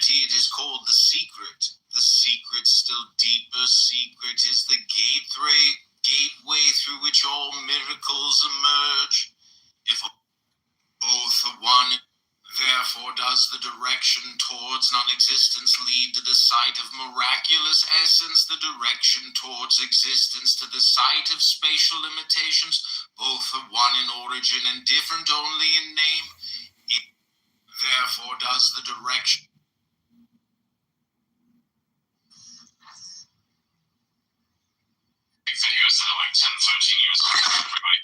eternity it is called the secret. The secret, still deeper secret, is the gateway through which all miracles emerge. If both are one, therefore does the direction towards non-existence lead to the sight of miraculous essence, the direction towards existence to the sight of spatial limitations. Both are one in origin and different only in name. Therefore does the direction. Videos that are like 10, 13 years old, everybody.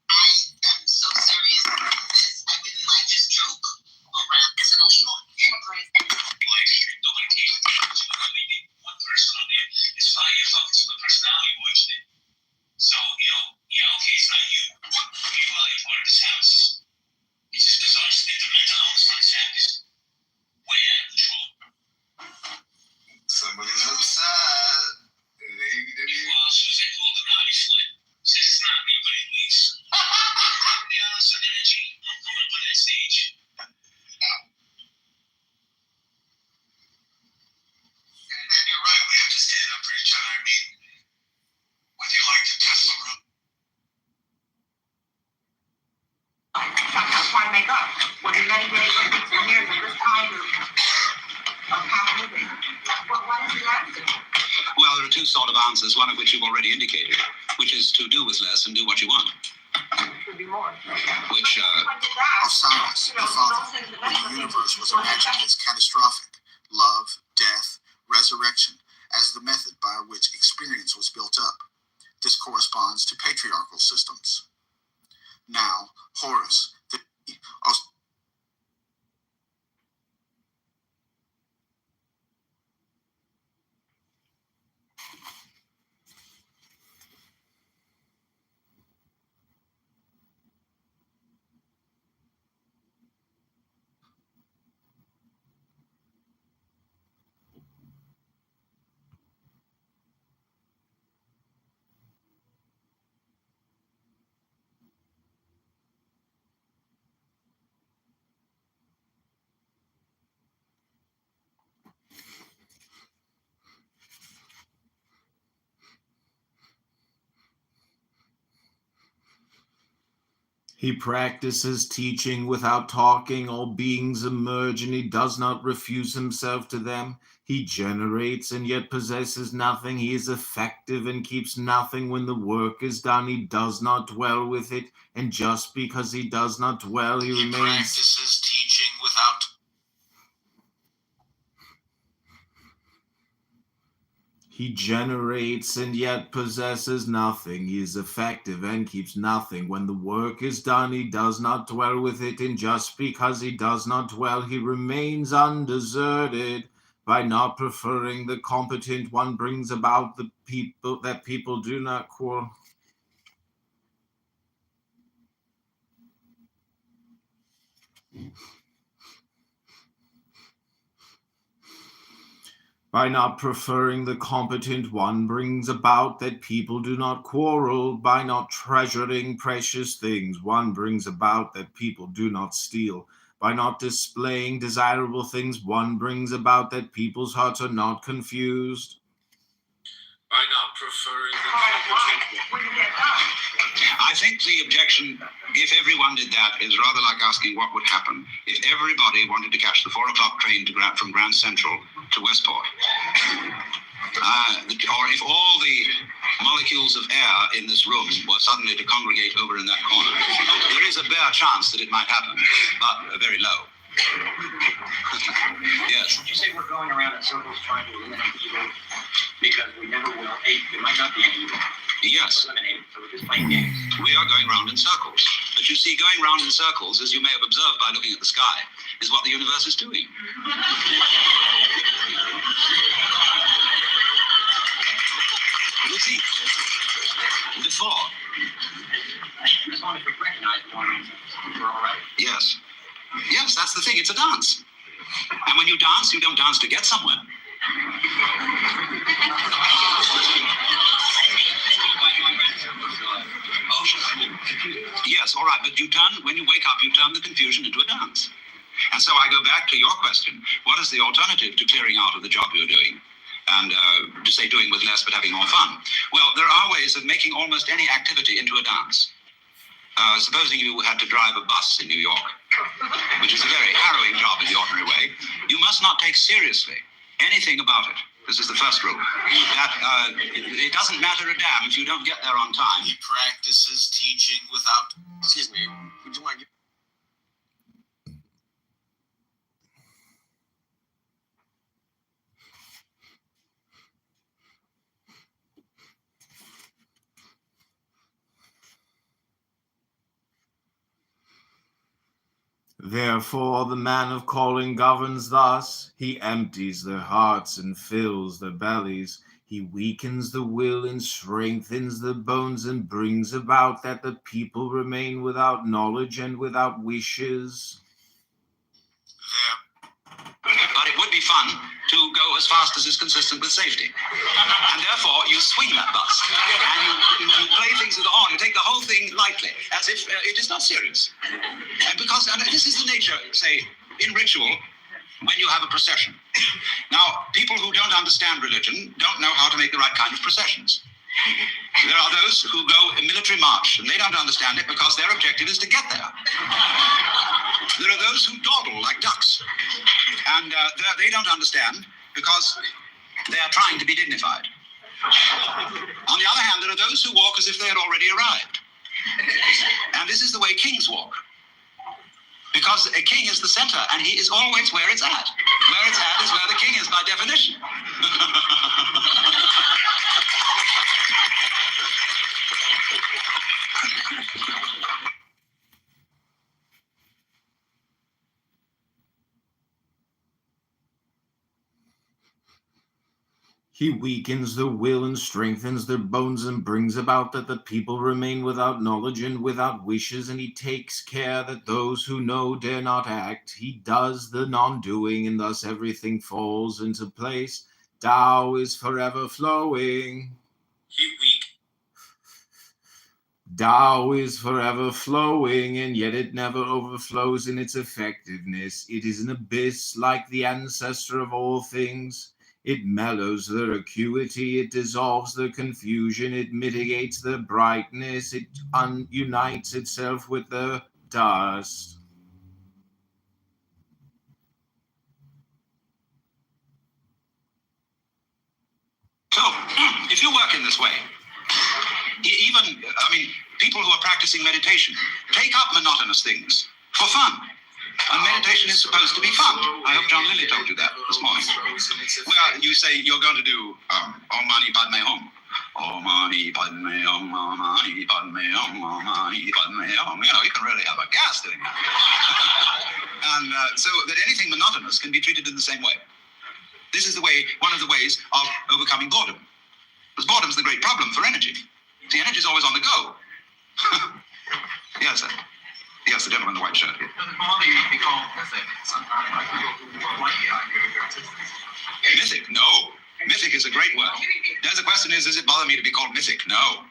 I am so serious about this. I wouldn't like just joke around. As an illegal immigrant. Like, nobody takes the only one person on there. It's fine, you're fucking super personality watching it. So, yeah, okay, it's not you. Meanwhile, you're part of this house. It's just bizarre to think the mental illness on this app is way out of control. Somebody's upset. Meanwhile, Susan Goldenrod flip. Says it's not me, but it leaves. Yeah, so energy. I'm coming up on that stage. And you're right, we have to stand up for each other. I mean, would you like to test the room? Sometimes trying to make up. Was it many days and weeks and years of this kind of how living? What is the answer? Well, there are two sort of answers, one of which you've already indicated, which is to do with less and do what you want. Could be more. Which, Osiris, the father of the universe, was imagined as catastrophic. Love, death, resurrection, as the method by which experience was built up. This corresponds to patriarchal systems. Now, Horus, the He practices teaching without talking. All beings emerge, and he does not refuse himself to them. He generates and yet possesses nothing. He is effective and keeps nothing. When the work is done, he does not dwell with it. And just because he does not dwell, he remains. practices teaching without. He generates and yet possesses nothing. He is effective and keeps nothing. When the work is done, he does not dwell with it. And just because he does not dwell, he remains undeserted. By not preferring the competent, one brings about the people that people do not quarrel. By not preferring the competent, one brings about that people do not quarrel. By not treasuring precious things, one brings about that people do not steal. By not displaying desirable things, one brings about that people's hearts are not confused. By not preferring the competent. I think the objection, if everyone did that, is rather like asking what would happen if everybody wanted to catch the 4 o'clock train from Grand Central to Westport. Or if all the molecules of air in this room were suddenly to congregate over in that corner. There is a bare chance that it might happen, but very low. Yes. Would you say we're going around in circles trying to eliminate evil because we never will? It might not be an evil. Yes. Eliminated, so we're just playing games. We are going round in circles. But you see, going round in circles, as you may have observed by looking at the sky, is what the universe is doing. You see, before. As long as we recognize one, we're all right. Yes. Yes, that's the thing. It's a dance. And when you dance, you don't dance to get somewhere. Yes, all right, but you turn, when you wake up, you turn the confusion into a dance. And so I go back to your question. What is the alternative to clearing out of the job you're doing? And to say doing with less but having more fun. Well, there are ways of making almost any activity into a dance. Supposing you had to drive a bus in New York, which is a very harrowing job in the ordinary way, you must not take seriously anything about it. This is the first rule. That it doesn't matter a damn if you don't get there on time. He practices teaching without. Excuse me. Would you mind? Therefore the man of calling governs thus. He empties their hearts and fills their bellies. He weakens the will and strengthens the bones and brings about that the people remain without knowledge and without wishes. But it would be fun to go as fast as is consistent with safety. And therefore, you swing that bus. And you play things with the horn. You take the whole thing lightly, as if it is not serious. And because this is the nature, say, in ritual, when you have a procession. Now, people who don't understand religion don't know how to make the right kind of processions. There are those who go in military march, and they don't understand it because their objective is to get there. There are those who dawdle like ducks, and they don't understand because they are trying to be dignified. On the other hand, there are those who walk as if they had already arrived. And this is the way kings walk. Because a king is the center, and he is always where it's at. Where it's at is where the king is, by definition. He weakens their will and strengthens their bones and brings about that the people remain without knowledge and without wishes, and he takes care that those who know dare not act. He does the non-doing, and thus everything falls into place. Tao is forever flowing. Tao is forever flowing, and yet it never overflows in its effectiveness. It is an abyss like the ancestor of all things. It mellows their acuity, it dissolves their confusion, it mitigates their brightness, it unites itself with the dust. So, if you work in this way, people who are practicing meditation take up monotonous things for fun. And meditation is supposed to be fun. I hope John Lilly told you that this morning. Well, you say you're going to do Om Mani Padme Hum. Om Mani Padme Hum, Om Mani Padme Hum, Om Mani Padme Hum. You know, you can really have a gas doing that. And so that anything monotonous can be treated in the same way. This is one of the ways of overcoming boredom. Because boredom is the great problem for energy. See, energy is always on the go. Yes, sir. Yes, the gentleman in the white shirt here. Mythic? No. Mythic is a great word. There's the question is it bother me to be called mythic? No.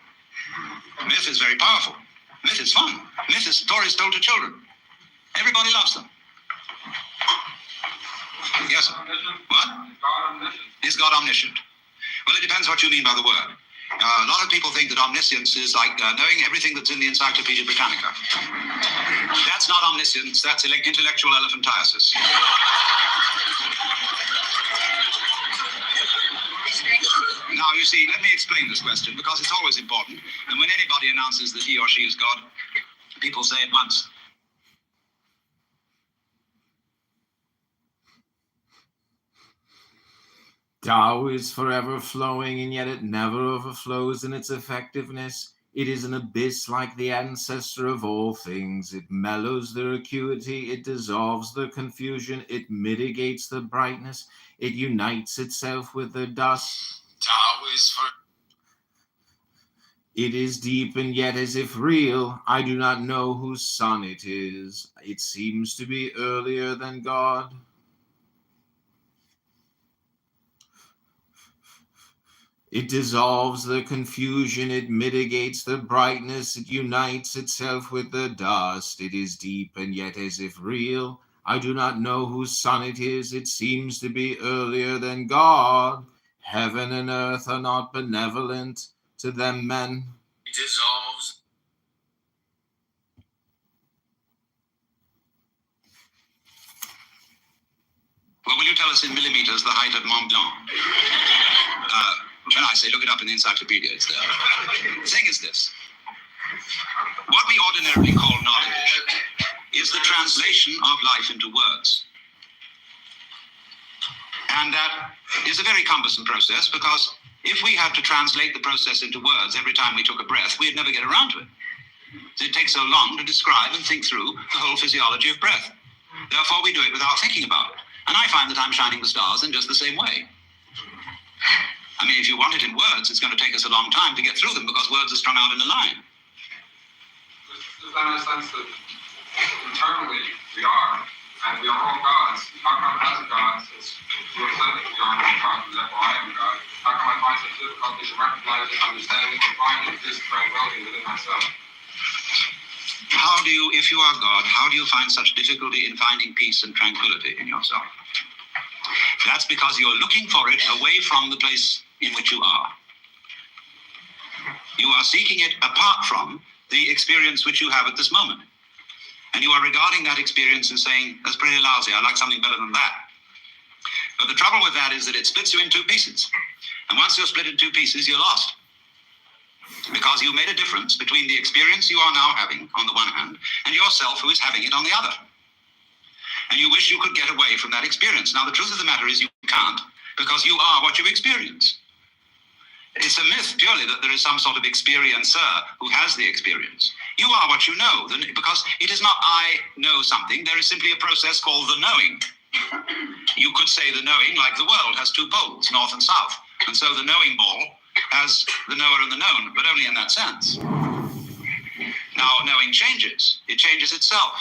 Myth is very powerful. Myth is fun. Myth is stories told to children. Everybody loves them. Yes, sir. What? Is God omniscient? Well, it depends what you mean by the word. A lot of people think that omniscience is like knowing everything that's in the Encyclopedia Britannica. That's not omniscience, that's intellectual elephantiasis. Now, you see, let me explain this question, because it's always important. And when anybody announces that he or she is God, people say at once, Tao is forever flowing, and yet it never overflows in its effectiveness. It is an abyss like the ancestor of all things. It mellows their acuity, it dissolves their confusion, it mitigates their brightness, it unites itself with their dust. Tao is for. It is deep and yet as if real. I do not know whose son it is. It seems to be earlier than God. It dissolves the confusion, it mitigates the brightness, it unites itself with the dust. It is deep and yet as if real. I do not know whose son it is. It seems to be earlier than God. Heaven and earth are not benevolent to them men. It dissolves. Well, will you tell us in millimeters the height of Mont Blanc? When I say look it up in the encyclopedia, it's there. The thing is this. What we ordinarily call knowledge is the translation of life into words. And that is a very cumbersome process, because if we had to translate the process into words every time we took a breath, we'd never get around to it. It takes so long to describe and think through the whole physiology of breath. Therefore, we do it without thinking about it. And I find that I'm shining the stars in just the same way. I mean, if you want it in words, it's going to take us a long time to get through them, because words are strung out in a line. There's that sense that internally we are, and we are all gods. How come as a god, since you have said that we are all gods, and therefore I am a god, how come I find such difficulty to recognize it, understanding, and finding this tranquility within myself? How do you, if you are God, how do you find such difficulty in finding peace and tranquility in yourself? That's because you're looking for it away from the place in which you are. You are seeking it apart from the experience which you have at this moment. And you are regarding that experience and saying, that's pretty lousy, I like something better than that. But the trouble with that is that it splits you in two pieces. And once you're split in two pieces, you're lost. Because you made a difference between the experience you are now having on the one hand and yourself who is having it on the other. And you wish you could get away from that experience. Now, the truth of the matter is you can't, because you are what you experience. It's a myth purely that there is some sort of experiencer who has the experience. You are what you know, because it is not I know something. There is simply a process called the knowing. You could say the knowing, like the world, has two poles, north and south. And so the knowing ball has the knower and the known, but only in that sense. Now, knowing changes. It changes itself.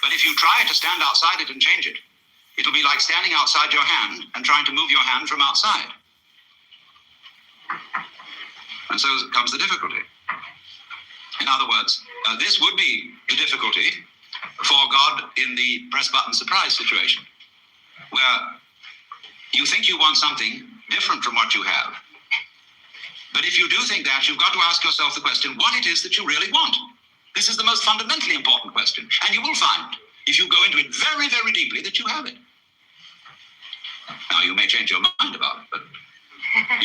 But if you try to stand outside it and change it, it'll be like standing outside your hand and trying to move your hand from outside. And so comes the difficulty. In other words, this would be the difficulty for God in the press button surprise situation, where you think you want something different from what you have. But if you do think that, you've got to ask yourself the question, what it is that you really want. This is the most fundamentally important question. And you will find, if you go into it very, very deeply, that you have it. Now, you may change your mind about it, but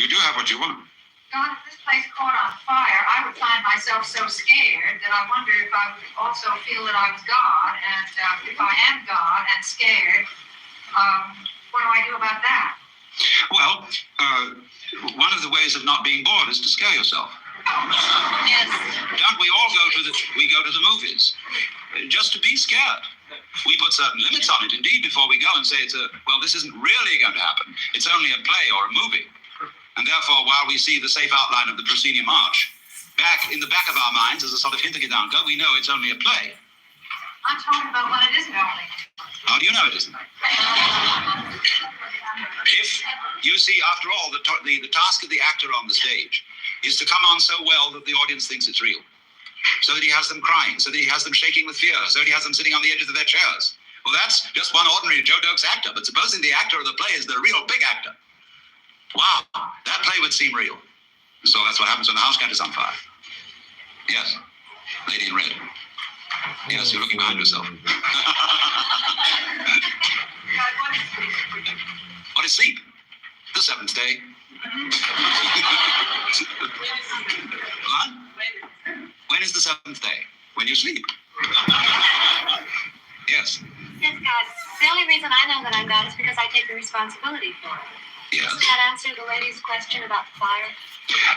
you do have what you want. God, if this place caught on fire, I would find myself so scared that I wonder if I would also feel that I was God. And if I am God and scared, what do I do about that? Well, one of the ways of not being bored is to scare yourself. Yes. Don't we all go to the movies just to be scared? We put certain limits on it, indeed, before we go and say, this isn't really going to happen. It's only a play or a movie. And therefore, while we see the safe outline of the proscenium arch, in the back of our minds, as a sort of hintergedanke, we know it's only a play. I'm talking about when it isn't only. How do you know it isn't? If you see, after all, the task of the actor on the stage is to come on so well that the audience thinks it's real, so that he has them crying, so that he has them shaking with fear, so that he has them sitting on the edges of their chairs. Well, that's just one ordinary Joe Doakes actor, but supposing the actor of the play is the real big actor. Wow, that play would seem real. So that's what happens when the house cat is on fire. Yes, lady in red. Yes, you're looking behind yourself. What is sleep? The seventh day. What? When is the seventh day? When you sleep. Yes. Yes, God. The only reason I know that I'm God is because I take the responsibility for it. Yes. Doesn't that answer the lady's question about the fire?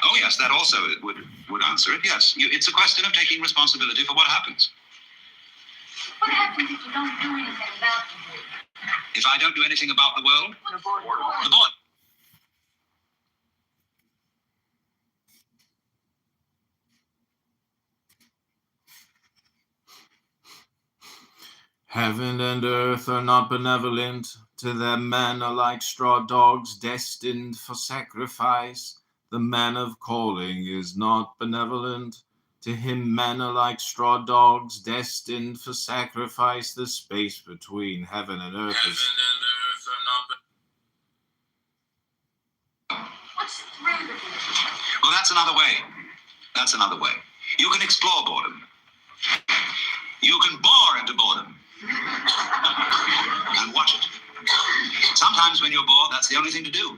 Oh, yes, that also would answer it, yes. It's a question of taking responsibility for what happens. What happens if you don't do anything about the world? If I don't do anything about the world? The board. Heaven and earth are not benevolent. To them men are like straw dogs destined for sacrifice. The man of calling is not benevolent To him men are like straw dogs, destined for sacrifice. The space between heaven and earth Heaven is... and earth are not. What's through the boredom? Well, that's another way. That's another way. You can explore boredom. You can bore into boredom. And watch it. Sometimes when you're bored, that's the only thing to do.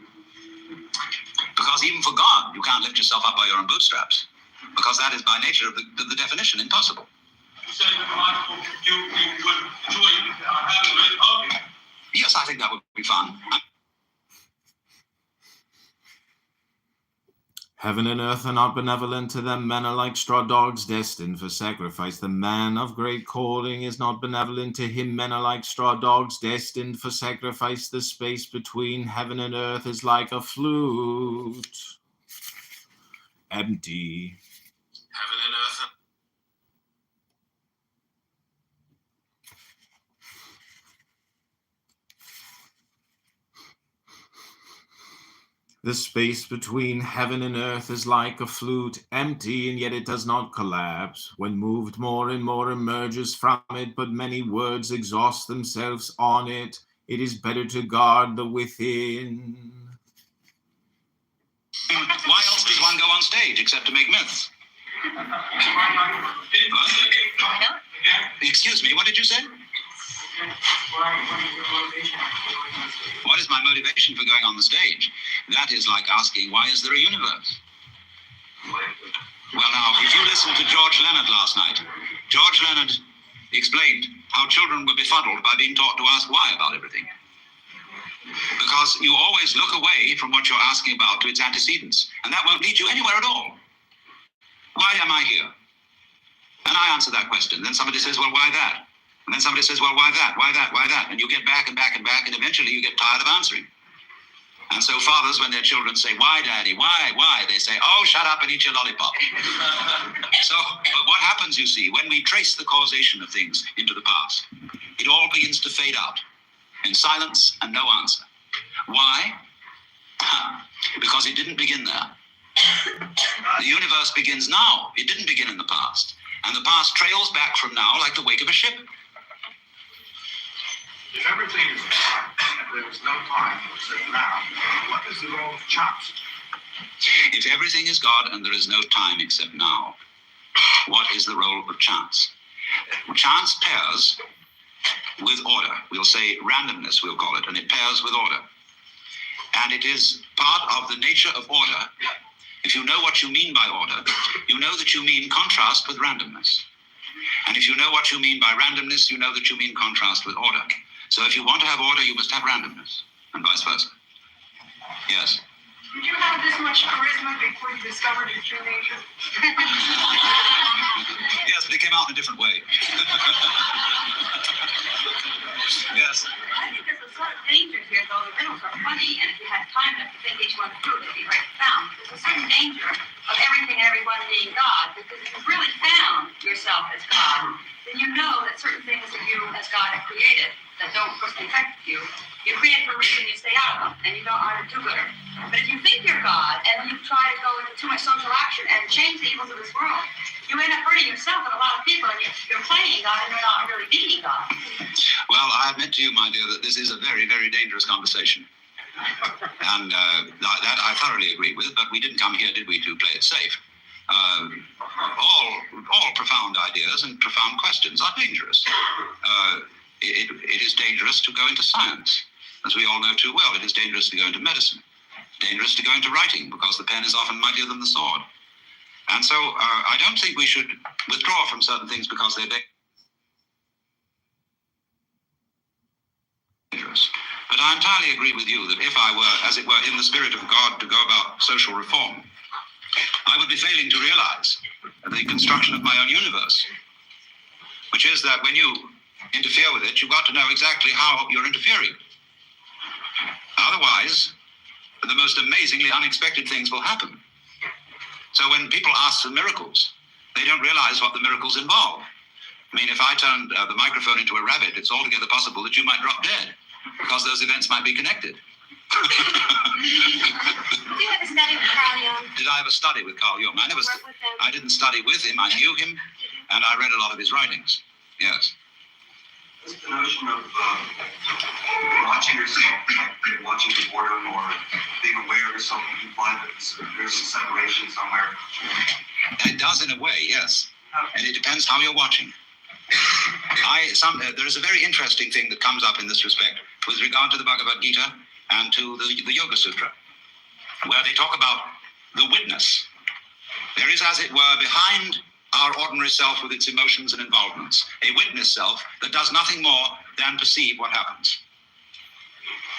Because even for God, you can't lift yourself up by your own bootstraps. Because that is by nature of the definition impossible. You said in the Bible you would enjoy having a great hobby. Yes, I think that would be fun. Heaven and earth are not benevolent to them. Men are like straw dogs, destined for sacrifice. The man of great calling is not benevolent to him. Men are like straw dogs, destined for sacrifice. The space between heaven and earth is like a flute, empty. Heaven and earth are. The space between heaven and earth is like a flute, empty, and yet it does not collapse. When moved, more and more emerges from it, but many words exhaust themselves on it. It is better to guard the within. Why else does one go on stage except to make myths? Excuse me, what did you say? What is my motivation for going on the stage? That is like asking, why is there a universe? Well, now, if you listened to George Leonard last night, George Leonard explained how children were befuddled by being taught to ask why about everything. Because you always look away from what you're asking about to its antecedents, and that won't lead you anywhere at all. Why am I here? And I answer that question. Then somebody says, well, why that? And then somebody says, well, why that? Why that? Why that? And you get back and back and back, and eventually you get tired of answering. And so fathers, when their children say, why, Daddy? Why? They say, oh, shut up and eat your lollipop. But what happens, you see, when we trace the causation of things into the past, it all begins to fade out in silence and no answer. Why? Because it didn't begin there. The universe begins now. It didn't begin in the past. And the past trails back from now like the wake of a ship. If everything is God and there is no time except now, what is the role of chance? If everything is God and there is no time except now, what is the role of chance? Chance pairs with order. We'll say randomness, we'll call it, and it pairs with order. And it is part of the nature of order. If you know what you mean by order, you know that you mean contrast with randomness. And if you know what you mean by randomness, you know that you mean contrast with order. So if you want to have order, you must have randomness, and vice versa. Yes? Did you have this much charisma before you discovered your true nature? Yes, but it came out in a different way. Yes. I think there's a sort of danger here, though. The riddles are funny, and if you had time enough to think each one through, they'd be very profound. There's a certain danger of everything and everyone being God, because if you've really found yourself as God, then you know that certain things that you as God have created that don't personally affect you, you create for a reason, you stay out of them, and you don't know how to do gooder. But if you think you're God, and then you try to go into too much social action and change the evils of this world, you end up hurting yourself and a lot of people, and you're playing God, and you're not really being God. Well, I admit to you, my dear, that this is a very, very dangerous conversation. And that I thoroughly agree with, but we didn't come here, did we, to play it safe? All profound ideas and profound questions are dangerous. It is dangerous to go into science, as we all know too well. It is dangerous to go into medicine, dangerous to go into writing, because the pen is often mightier than the sword. And so I don't think we should withdraw from certain things because they're dangerous. But I entirely agree with you that if I were, as it were, in the spirit of God to go about social reform, I would be failing to realize the construction of my own universe, which is that when you interfere with it, you've got to know exactly how you're interfering. Otherwise, the most amazingly unexpected things will happen. So when people ask for miracles, they don't realize what the miracles involve. I mean, if I turned the microphone into a rabbit, it's altogether possible that you might drop dead, because those events might be connected. Did you ever study with Carl Jung? Did I ever study with Carl Jung? Work with him? I didn't study with him. I knew him, and I read a lot of his writings. Yes. Is the notion of watching yourself, like watching the boredom or being aware of yourself, imply that there's a separation somewhere? It does in a way, yes. And it depends how you're watching. There is a very interesting thing that comes up in this respect with regard to the Bhagavad Gita and to the Yoga Sutra, where they talk about the witness. There is, as it were, behind our ordinary self with its emotions and involvements, a witness self that does nothing more than perceive what happens.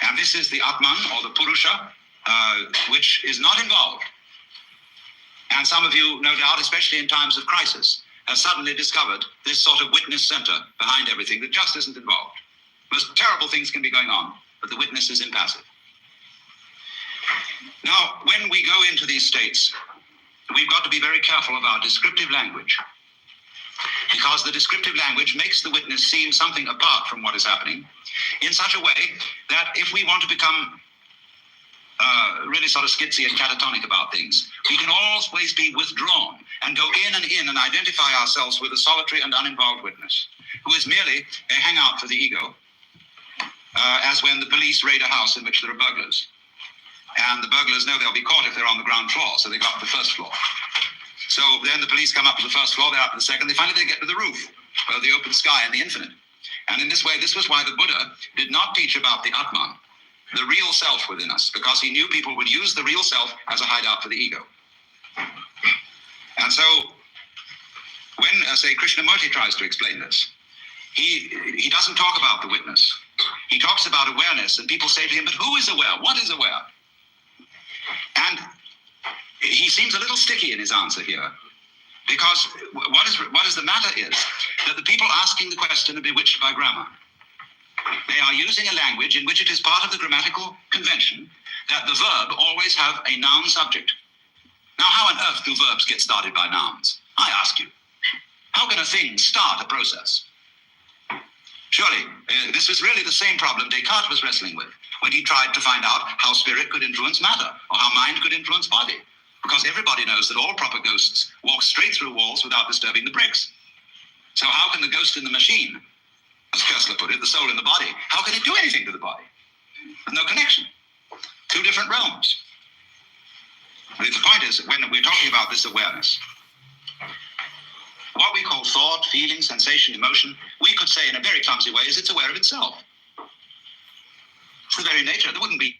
And this is the Atman, or the Purusha, which is not involved. And some of you, no doubt, especially in times of crisis, have suddenly discovered this sort of witness center behind everything that just isn't involved. Most terrible things can be going on, but the witness is impassive. Now, when we go into these states, we've got to be very careful of our descriptive language, because the descriptive language makes the witness seem something apart from what is happening in such a way that if we want to become really sort of skitsy and catatonic about things, we can always be withdrawn and go in and identify ourselves with a solitary and uninvolved witness who is merely a hangout for the ego, as when the police raid a house in which there are burglars. And the burglars know they'll be caught if they're on the ground floor, so they go up to the first floor. So then the police come up to the first floor, they're up to the second, they get to the roof, where the open sky and the infinite. And in this way, this was why the Buddha did not teach about the Atman, the real self within us, because he knew people would use the real self as a hideout for the ego. And so when, say, Krishnamurti tries to explain this, he doesn't talk about the witness. He talks about awareness, and people say to him, but who is aware? What is aware? And he seems a little sticky in his answer here, because what is the matter is that the people asking the question are bewitched by grammar. They are using a language in which it is part of the grammatical convention that the verb always have a noun subject. Now, how on earth do verbs get started by nouns? I ask you. How can a thing start a process? Surely, this was really the same problem Descartes was wrestling with when he tried to find out how spirit could influence matter, or how mind could influence body. Because everybody knows that all proper ghosts walk straight through walls without disturbing the bricks. So how can the ghost in the machine, as Kessler put it, the soul in the body, how can it do anything to the body? There's no connection. Two different realms. But the point is, when we're talking about this awareness, what we call thought, feeling, sensation, emotion, we could say in a very clumsy way is it's aware of itself. It's the very nature. There wouldn't be.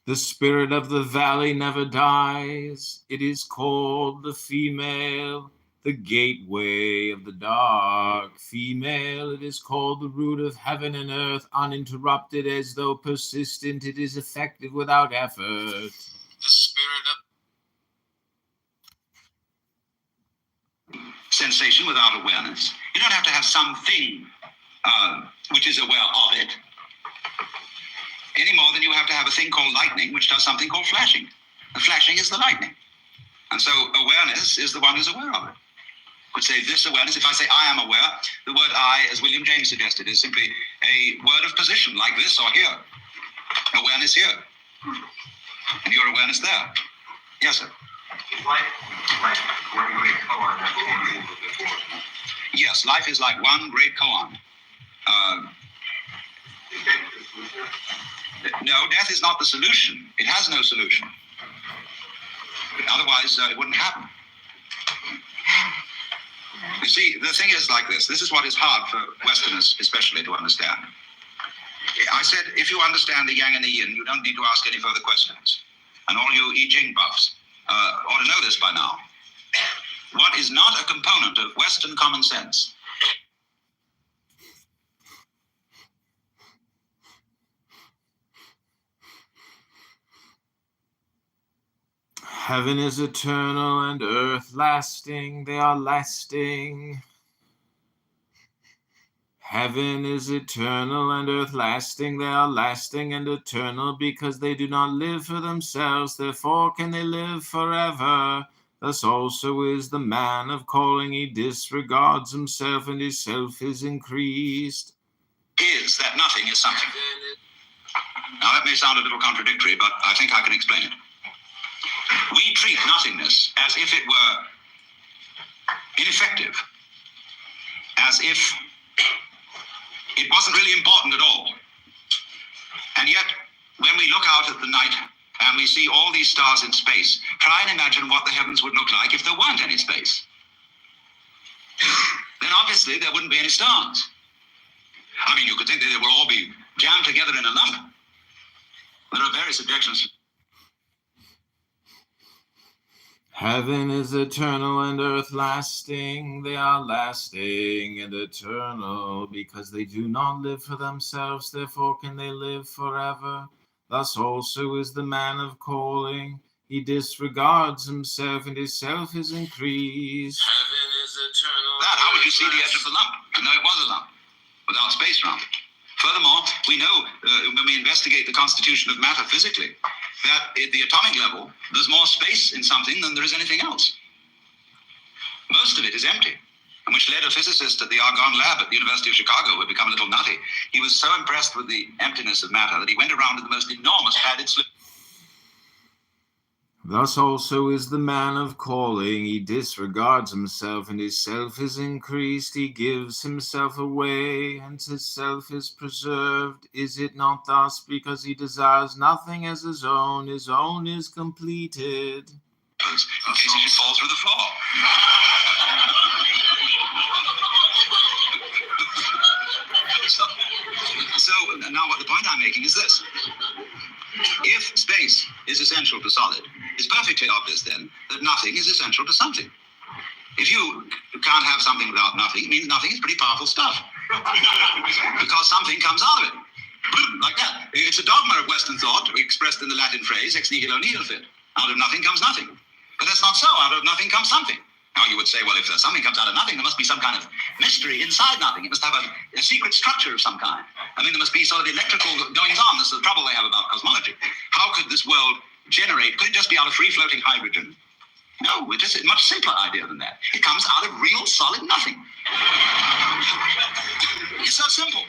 The spirit of the valley never dies. It is called the female, the gateway of the dark. Female, it is called the root of heaven and earth, uninterrupted as though persistent. It is effective without effort. The spirit of Sensation without awareness. You don't have to have something which is aware of it, any more than you have to have a thing called lightning, which does something called flashing. The flashing is the lightning. And so awareness is the one who's aware of it. Could say this awareness, if I say I am aware, the word I, as William James suggested, is simply a word of position, like this or here. Awareness here. And your awareness there. Yes, sir. Like one great koan that we mentioned before. Yes, life is like one great koan. No, death is not the solution. It has no solution. Otherwise, it wouldn't happen. You see, the thing is like this. This is what is hard for Westerners especially to understand. I said, if you understand the yang and the yin, you don't need to ask any further questions. And all you I Ching buffs ought to know this by now. What is not a component of Western common sense Heaven is eternal and earth lasting. They are lasting. Heaven is eternal and earth lasting. They are lasting and eternal because they do not live for themselves. Therefore can they live forever. Thus also is the man of calling. He disregards himself and his self is increased. is that nothing is something. Now, that may sound a little contradictory, but I think I can explain it. We treat nothingness as if it were ineffective, as if it wasn't really important at all. And yet, when we look out at the night and we see all these stars in space, try and imagine what the heavens would look like if there weren't any space. Then obviously there wouldn't be any stars. I mean, you could think that they would all be jammed together in a lump. There are various objections. Heaven is eternal and earth lasting. They are lasting and eternal because they do not live for themselves. Therefore can they live forever. Thus also is the man of calling. He disregards himself and his self is increased. Heaven is eternal. That, how would you see the edge of the lump? To know it was a lump without space around it. Furthermore, we know when we investigate the constitution of matter physically, that at the atomic level, there's more space in something than there is anything else. Most of it is empty, and which led a physicist at the Argonne lab at the University of Chicago, who had become a little nutty. He was so impressed with the emptiness of matter that he went around with the most enormous padded slip. Thus also is the man of calling. He disregards himself, and his self is increased. He gives himself away, and his self is preserved. Is it not thus? Because he desires nothing as his own is completed. In case he should fall through the floor. So now what the point I'm making is this. If space is essential to solid, it's perfectly obvious then that nothing is essential to something. If you can't have something without nothing, it means nothing is pretty powerful stuff. Because something comes out of it. Like that. It's a dogma of Western thought expressed in the Latin phrase ex nihilo nihil fit. Out of nothing comes nothing. But that's not so. Out of nothing comes something. Now you would say, well, if something comes out of nothing, there must be some kind of mystery inside nothing. It must have a secret structure of some kind. I mean, there must be sort of electrical goings on. This is the trouble they have about cosmology. How could this world generate? Could it just be out of free-floating hydrogen? No, it's a much simpler idea than that. It comes out of real, solid nothing. It's so simple.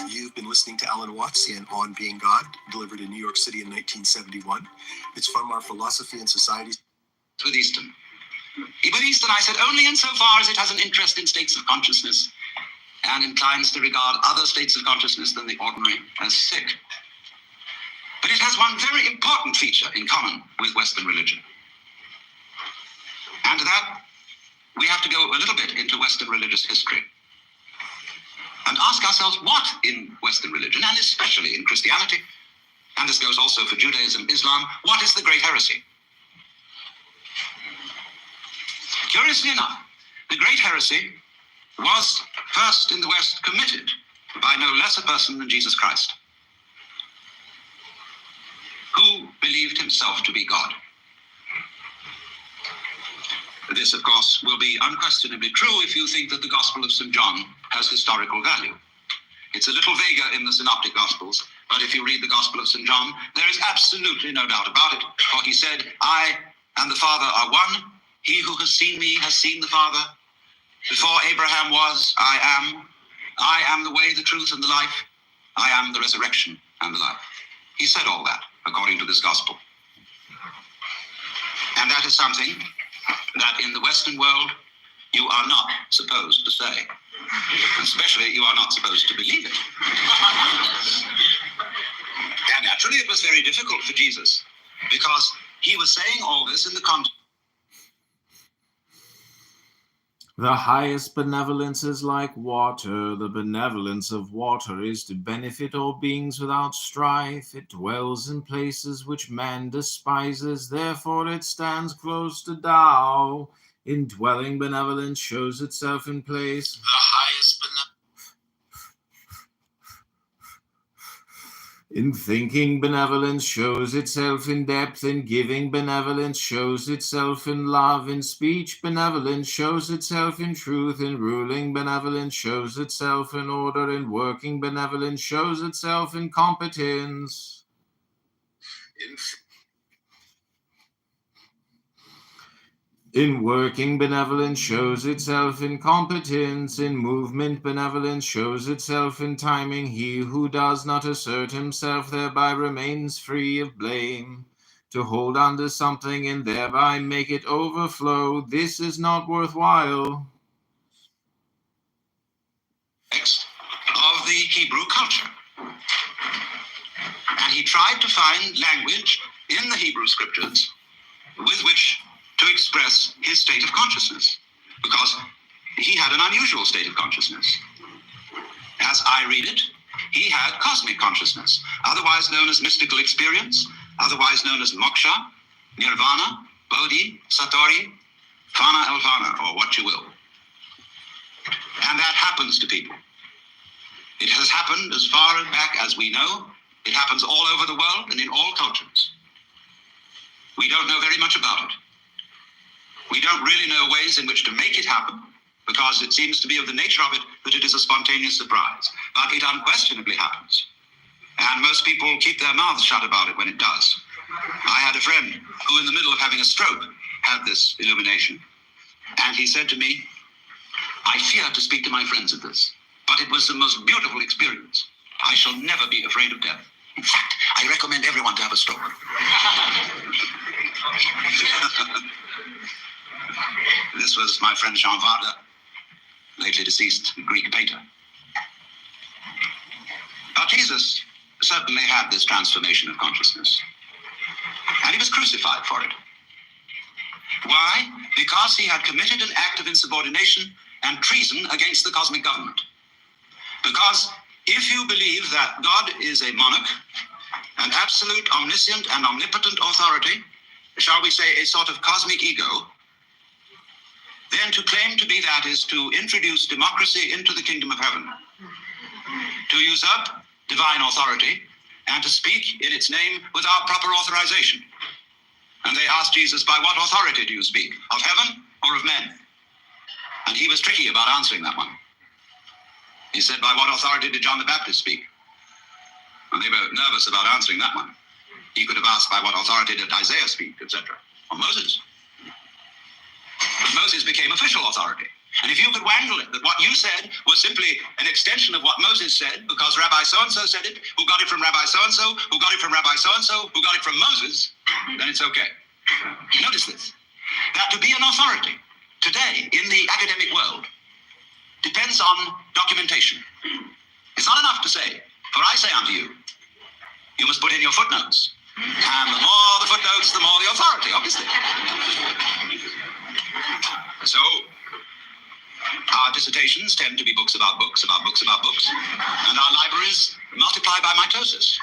You've been listening to Alan Watts in On Being God, delivered in New York City in 1971. It's from our Philosophy and Society. With Easton. With Easton, I said, only insofar as it has an interest in states of consciousness and inclines to regard other states of consciousness than the ordinary as sick. But it has one very important feature in common with Western religion. And to that, we have to go a little bit into Western religious history and ask ourselves what in Western religion, and especially in Christianity, and this goes also for Judaism, Islam, what is the great heresy? Curiously enough, the great heresy was first in the West committed by no less a person than Jesus Christ, who believed himself to be God. This, of course, will be unquestionably true if you think that the Gospel of St. John has historical value. It's a little vaguer in the Synoptic Gospels, but if you read the Gospel of St. John, there is absolutely no doubt about it, for he said, I and the Father are one. He who has seen me has seen the Father. Before Abraham was, I am. I am the way, the truth, and the life. I am the resurrection and the life. He said all that, according to this gospel. And that is something that in the Western world, you are not supposed to say. Especially, you are not supposed to believe it. And naturally, it was very difficult for Jesus, because he was saying all this in the context. The highest benevolence is like water. The benevolence of water is to benefit all beings without strife. It dwells in places which man despises. Therefore it stands close to Tao. Indwelling benevolence shows itself in place. The highest benevolence. In thinking, benevolence shows itself in depth. In giving, benevolence shows itself in love. In speech, benevolence shows itself in truth. In ruling, benevolence shows itself in order. In working, benevolence shows itself in competence. In working, benevolence shows itself in competence. In movement, benevolence shows itself in timing. He who does not assert himself thereby remains free of blame. To hold on to something and thereby make it overflow, this is not worthwhile. Of the Hebrew culture. And he tried to find language in the Hebrew scriptures with which to express his state of consciousness, because he had an unusual state of consciousness. As I read it, he had cosmic consciousness, otherwise known as mystical experience, otherwise known as moksha, nirvana, bodhi, satori, fana elvana, or what you will. And that happens to people. It has happened as far back as we know. It happens all over the world and in all cultures. We don't know very much about it. We don't really know ways in which to make it happen, because it seems to be of the nature of it that it is a spontaneous surprise. But it unquestionably happens. And most people keep their mouths shut about it when it does. I had a friend who, in the middle of having a stroke, had this illumination. And he said to me, I fear to speak to my friends of this, but it was the most beautiful experience. I shall never be afraid of death. In fact, I recommend everyone to have a stroke. This was my friend Jean Varda, lately deceased Greek painter. Now, Jesus certainly had this transformation of consciousness, and he was crucified for it. Why? Because he had committed an act of insubordination and treason against the cosmic government. Because if you believe that God is a monarch, an absolute, omniscient, and omnipotent authority, shall we say a sort of cosmic ego, then to claim to be that is to introduce democracy into the kingdom of heaven, to usurp divine authority, and to speak in its name without proper authorization. And they asked Jesus, by what authority do you speak? Of heaven or of men? And he was tricky about answering that one. He said, by what authority did John the Baptist speak? And they were nervous about answering that one. He could have asked, by what authority did Isaiah speak, etc., or Moses. But Moses became official authority. And if you could wangle it, that what you said was simply an extension of what Moses said, because Rabbi so-and-so said it, who got it from Rabbi so-and-so, who got it from Rabbi so-and-so, who got it from Moses, then it's okay. Notice this, that to be an authority today in the academic world depends on documentation. It's not enough to say, for I say unto you, you must put in your footnotes. And the more the footnotes, the more the authority, obviously. So, our dissertations tend to be books about books, about books, about books, and our libraries multiply by mitosis.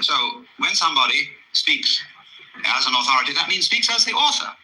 So, when somebody speaks as an authority, that means speaks as the author.